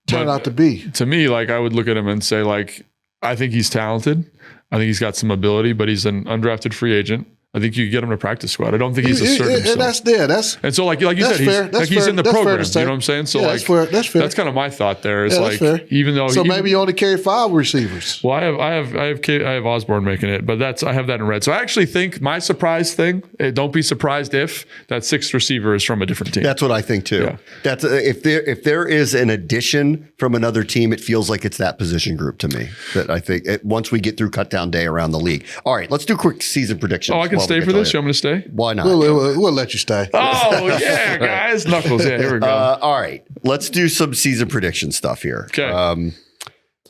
turn out to be? To me, like I would look at him and say, like, I think he's talented. I think he's got some ability, but he's an undrafted free agent. I think you get him to practice squad. I don't think he's asserted himself. And so, like you said, he's in the program. You know what I'm saying? So, yeah, like, that's fair. That's kind of my thought there. It's like, fair. even though maybe you only carry 5 receivers. Well, I have Osborne making it, but I have that in red. So I actually think my surprise thing. Don't be surprised if that 6th receiver is from a different team. That's what I think too. Yeah. That's if there is an addition from another team, it feels like it's that position group to me. That I think once we get through cut down day around the league. All right, let's do quick season predictions. Oh, I can stay for this. You want me to stay? Why not? We'll let you stay. Oh yeah, guys, knuckles. Yeah, here we go. All right, let's do some season prediction stuff here. Okay.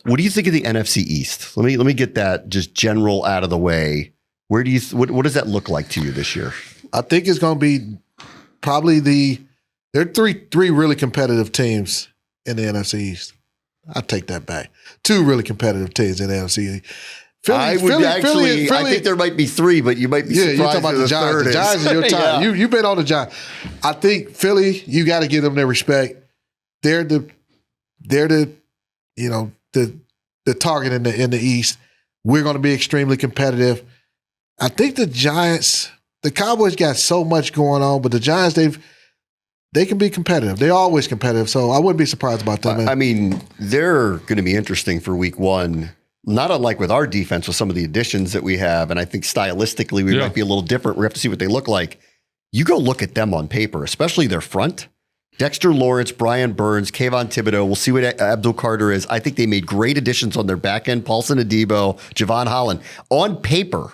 What do you think of the NFC East? Let me get that just general out of the way. Where do you what does that look like to you this year? I think it's going to be probably there are three really competitive teams in the NFC East. I take that back. 2 really competitive teams in the NFC East. I think there might be 3, but you might be surprised. You're talking about the Giants. The Giants are your time. Yeah. You've been on the Giants. I think Philly, you got to give them their respect. They're the target in the East. We're going to be extremely competitive. I think the Giants, the Cowboys got so much going on, but the Giants, they can be competitive. They're always competitive, so I wouldn't be surprised about them. I mean, they're going to be interesting for week 1. Not unlike with our defense with some of the additions that we have. And I think stylistically, we might be a little different. We have to see what they look like. You go look at them on paper, especially their front. Dexter Lawrence, Brian Burns, Kayvon Thibodeau. We'll see what Abdul Carter is. I think they made great additions on their back end. Paulson Adebo, Javon Holland. On paper,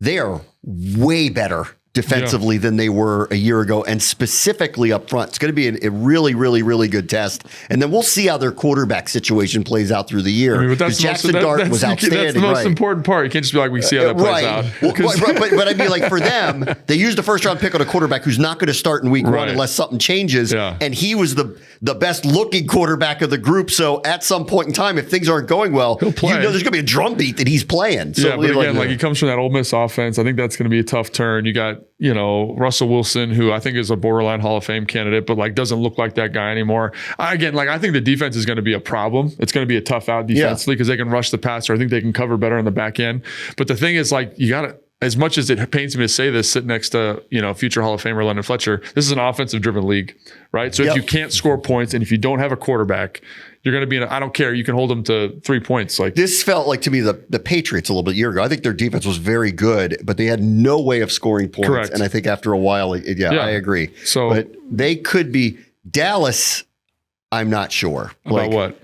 they are way better defensively than they were a year ago, and specifically up front. It's going to be a really, really, really good test. And then we'll see how their quarterback situation plays out through the year. I mean, but that's Jackson Dart was outstanding. That's the most important part. You can't just be like, we see how that plays out. Well, but I mean, like for them, they used a first round pick on a quarterback who's not going to start in week one unless something changes. Yeah. And he was the best looking quarterback of the group. So at some point in time, if things aren't going well, he'll play. There's going to be a drumbeat that he's playing. So yeah, but again, like he comes from that Ole Miss offense. I think that's going to be a tough turn. You got, Russell Wilson, who I think is a borderline Hall of Fame candidate, but like doesn't look like that guy anymore. I think the defense is going to be a problem. It's going to be a tough out defensively because they can rush the passer. I think they can cover better on the back end. But the thing is, like, you got to, as much as it pains me to say this, sit next to, future Hall of Famer London Fletcher, this is an offensive driven league, right? So if you can't score points and if you don't have a quarterback, you're going to be I don't care. You can hold them to 3 points. Like this felt like to me the Patriots a little bit a year ago. I think their defense was very good, but they had no way of scoring points. Correct. And I think after a while, I agree. So, but they could be Dallas. I'm not sure about what.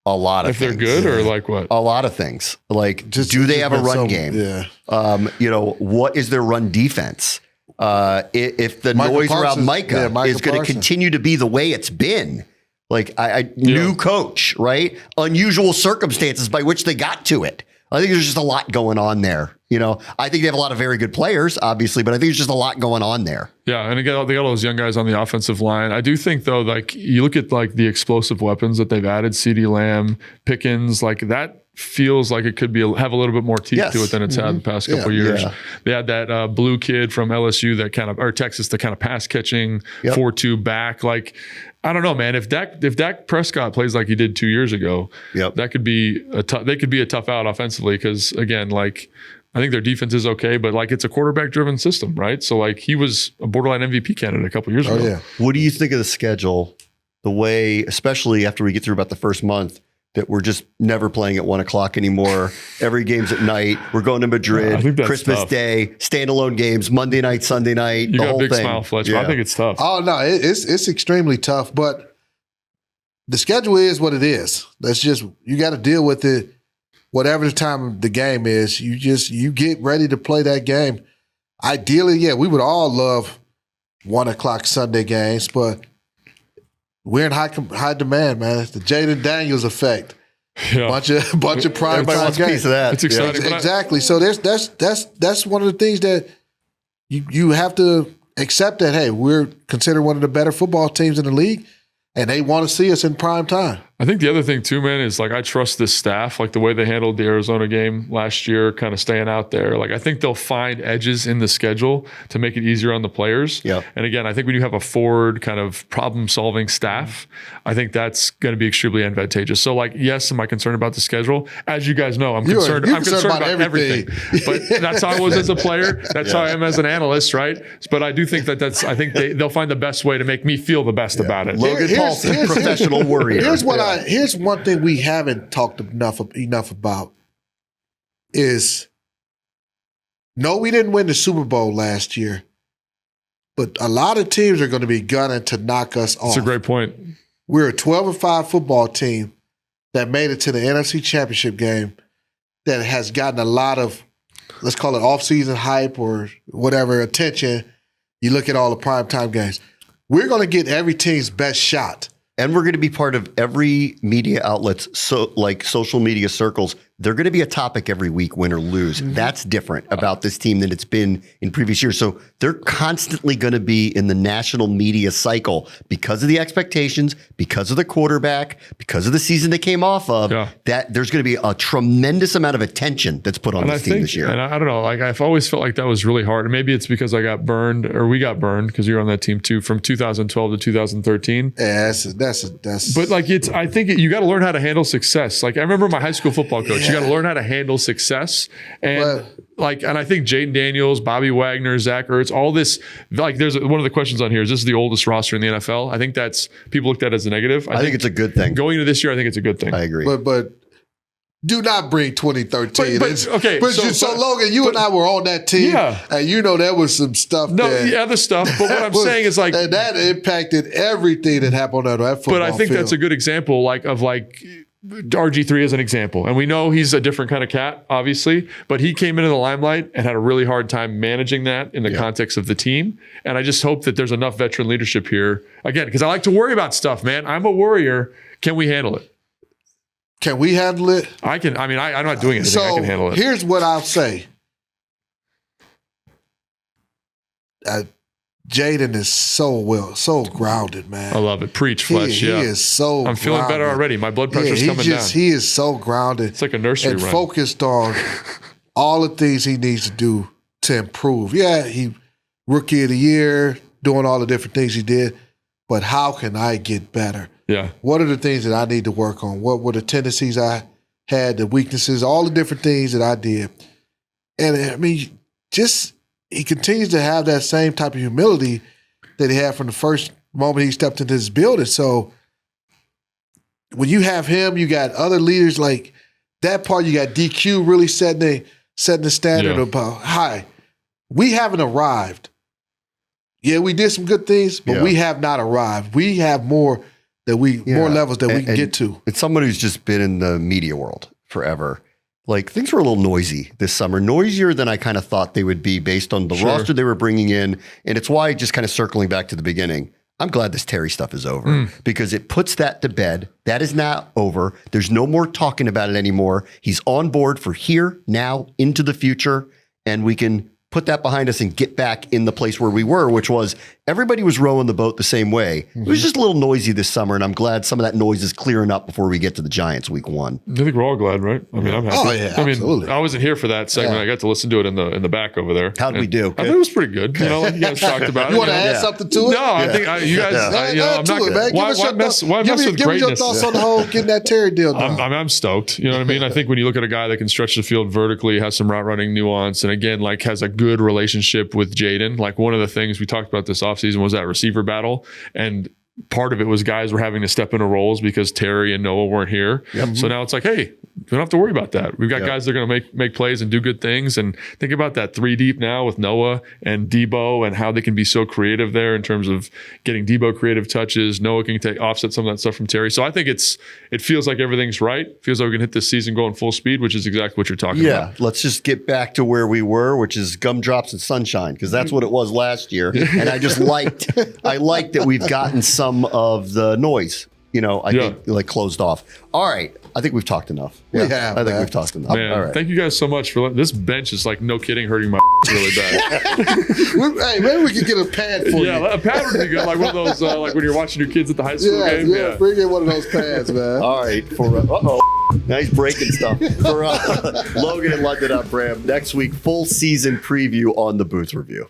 A lot of if things. They're good or like what? A lot of things. Like, do they have a run game? Yeah. What is their run defense? If the Michael noise Parsons, around Micah is going to continue to be the way it's been, like new coach, right? Unusual circumstances by which they got to it. I think there's just a lot going on there. I think they have a lot of very good players, obviously, but I think there's just a lot going on there. Yeah, and again, they got all those young guys on the offensive line. I do think, though, like you look at like the explosive weapons that they've added, CeeDee Lamb, Pickens, like that feels like it could have a little bit more teeth to it than it's had the past couple of years. Yeah. They had that blue kid from LSU or Texas, the kind of pass catching 4-2 back. Like, I don't know, man. If Dak Prescott plays like he did 2 years ago, that could be they could be a tough out offensively because again, like I think their defense is okay, but like it's a quarterback driven system, right? So like he was a borderline MVP candidate a couple years ago. Yeah. What do you think of the schedule? The way, especially after we get through about the first month, that we're just never playing at 1 o'clock anymore. Every game's at night. We're going to Madrid, Christmas Day, standalone games, Monday night, Sunday night. You got a big smile, Fletcher. I think it's tough. Oh no, it's extremely tough. But the schedule is what it is. You got to deal with it. Whatever the time of the game is, you get ready to play that game. Ideally, we would all love 1 o'clock Sunday games, but we're in high demand, man. It's the Jaden Daniels effect. Yeah. Bunch of prime Everybody wants a piece of that. It's exciting. Exactly. So that's one of the things that you have to accept that, hey, we're considered one of the better football teams in the league, and they want to see us in prime time. I think the other thing too, man, is like I trust this staff, like the way they handled the Arizona game last year, kind of staying out there. Like I think they'll find edges in the schedule to make it easier on the players. Yeah. And again, I think when you have a forward kind of problem-solving staff, I think that's going to be extremely advantageous. So like, yes, am I concerned about the schedule? As you guys know, I'm concerned about everything. But that's how I was as a player. That's how I am as an analyst, right? But I do think I think they'll find the best way to make me feel the best about it. Logan Paulson, professional warrior. Here's one thing we haven't talked enough about is, no, we didn't win the Super Bowl last year, but a lot of teams are going to be gunning to knock us off. That's a great point. We're a 12-5 football team that made it to the NFC Championship game that has gotten a lot of, let's call it off-season hype or whatever, attention. You look at all the primetime games. We're going to get every team's best shot. And we're going to be part of every media outlet's like social media circles. They're going to be a topic every week, win or lose. Mm-hmm. That's different about this team than it's been in previous years. So they're constantly going to be in the national media cycle because of the expectations, because of the quarterback, because of the season they came off of. Yeah. That there's going to be a tremendous amount of attention that's put on this team this year. And I don't know, like I've always felt like that was really hard. And maybe it's because we got burned because you were on that team too from 2012 to 2013. Yeah, that's. But like I think you got to learn how to handle success. Like I remember my high school football coach. You got to learn how to handle success. And and I think Jaden Daniels, Bobby Wagner, Zach Ertz, all this, like there's one of the questions on here, is this the oldest roster in the NFL? I think that's, people looked at it as a negative. I think it's a good thing. Going into this year, I think it's a good thing. I agree. But do not bring 2013. Okay. So Logan, you and I were on that team. Yeah. And there was some stuff other stuff. But what I'm saying is like. And that impacted everything that happened on that football But I think field. that's a good example of RG3 as an example. And we know he's a different kind of cat, obviously, but he came into the limelight and had a really hard time managing that in the context of the team. And I just hope that there's enough veteran leadership here. Again, because I like to worry about stuff, man. I'm a worrier. Can we handle it? Can we handle it? I can. I mean, I'm not doing anything. I can handle it. Here's what I'll say. Jaden is so grounded, man. I love it. Preach, Fletch. He is so I'm feeling better already. My blood pressure's coming down. He is so grounded. It's like a nursery and rhyme. Focused on all the things he needs to do to improve. Yeah, he rookie of the year, doing all the different things he did, but how can I get better? Yeah. What are the things that I need to work on? What were the tendencies I had, the weaknesses, all the different things that I did? And I mean, just he continues to have that same type of humility that he had from the first moment he stepped into this building. So when you have him, you got other leaders like that part, you got DQ really setting the standard about, hi, we haven't arrived. Yeah, we did some good things, but we have not arrived. We have more more levels that we can get to. It's someone who's just been in the media world forever. Like, things were a little noisy this summer, noisier than I kind of thought they would be based on the roster they were bringing in. And it's why, just kind of circling back to the beginning, I'm glad this Terry stuff is over because it puts that to bed. That is now over. There's no more talking about it anymore. He's on board for here, now, into the future, and we can put that behind us and get back in the place where we were, which was everybody was rowing the boat the same way. It was just a little noisy this summer, and I'm glad some of that noise is clearing up before we get to the Giants week 1. I think we're all glad, right? I mean, I'm happy. Oh, yeah, absolutely. I wasn't here for that segment. I got to listen to it in the back over there. How'd we do? I thought it was pretty good. You know, like you guys talked about it. You want to add something to it? No, I think you guys, I'm not it, man. why mess with Give me greatness? your thoughts on the whole getting that Terry deal done. I'm stoked. You know what I mean? I think when you look at a guy that can stretch the field vertically, has some route running nuance, and again, like has a good relationship with Jaden. Like one of the things we talked about this offseason was that receiver battle. And part of it was guys were having to step into roles because Terry and Noah weren't here. So now it's like, hey, we don't have to worry about that. We've got guys that are going to make plays and do good things. And think about that 3 deep now with Noah and Debo and how they can be so creative there in terms of getting Debo creative touches. Noah can offset some of that stuff from Terry. So I think it feels like everything's right. It feels like we can hit this season going full speed, which is exactly what you're talking about. Yeah, let's just get back to where we were, which is gumdrops and sunshine, because that's what it was last year. And I just liked that we've gotten some of the noise, I think, like, closed off. All right. I think we've talked enough. We have, I think we've talked enough. Man, all right. Thank you guys so much for this bench is like, no kidding, hurting my really bad. Hey, maybe we could get a pad for you. Yeah, a pad would be good. Like one of those, like when you're watching your kids at the high school game. Yeah, bring in one of those pads, man. All right. For nice breaking stuff. For Logan and London, I'm Bram. Next week, full season preview on the Booth Review.